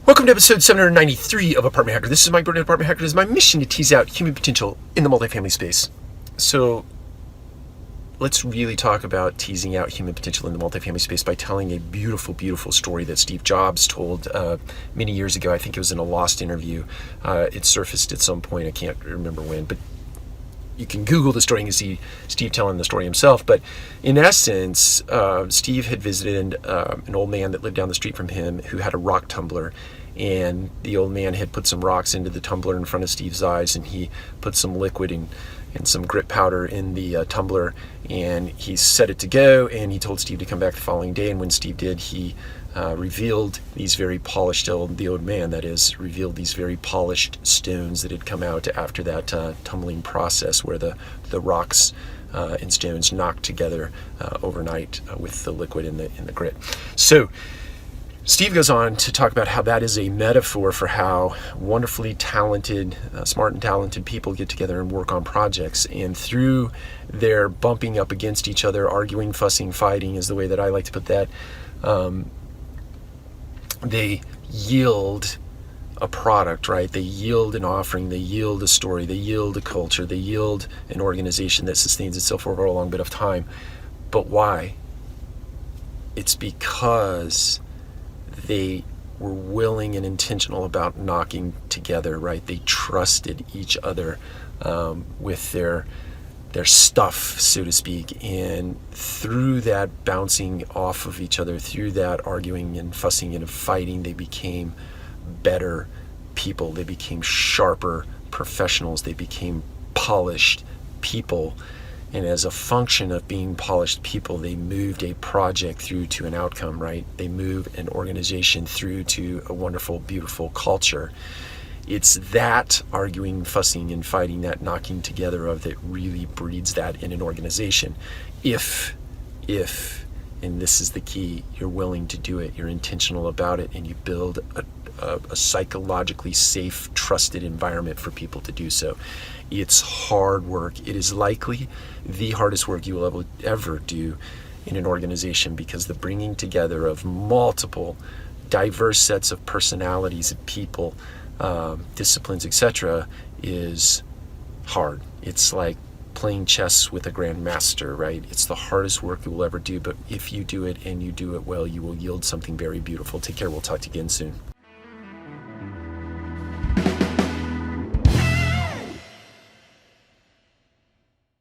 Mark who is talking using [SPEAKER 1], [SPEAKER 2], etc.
[SPEAKER 1] Welcome to episode 793 of Apartment Hacker. This is Mike Burton at Apartment Hacker. It is my mission to tease out human potential in the multifamily space. So let's really talk about teasing out human potential in the multifamily space by telling a beautiful, beautiful story that Steve Jobs told many years ago. I think it was in a Lost interview. It surfaced at some point. I can't remember when, but you can Google the story and see Steve telling the story himself. But in essence, Steve had visited an old man that lived down the street from him who had a rock tumbler. And the old man had put some rocks into the tumbler in front of Steve's eyes, and he put some liquid and some grit powder in the tumbler, and he set it to go, and he told Steve to come back the following day. And when Steve did, he revealed these very polished, the old man that is, revealed these very polished stones that had come out after that tumbling process where the rocks and stones knocked together overnight with the liquid in the grit. So Steve goes on to talk about how that is a metaphor for how wonderfully talented, smart and talented people get together and work on projects. And through their bumping up against each other, arguing, fussing, fighting is the way that I like to put that, they yield a product, right? They yield an offering, they yield a story, they yield a culture, they yield an organization that sustains itself over a long bit of time. But why? It's because they were willing and intentional about knocking together, right? They trusted each other with their stuff, so to speak. And through that bouncing off of each other, through that arguing and fussing and fighting, they became better people. They became sharper professionals. They became polished people. And as a function of being polished people, they moved a project through to an outcome, right? They moved an organization through to a wonderful, beautiful culture. It's that arguing, fussing, and fighting, that knocking together of that really breeds that in an organization. If, and this is the key, you're willing to do it, you're intentional about it, and you build a psychologically safe, trusted environment for people to do so. It's hard work. It is likely the hardest work you will ever do in an organization, because the bringing together of multiple diverse sets of personalities and people, disciplines, etc., is hard. It's like playing chess with a grandmaster, right? It's the hardest work you will ever do, but if you do it and you do it well, you will yield something very beautiful. Take care. We'll talk to you again soon.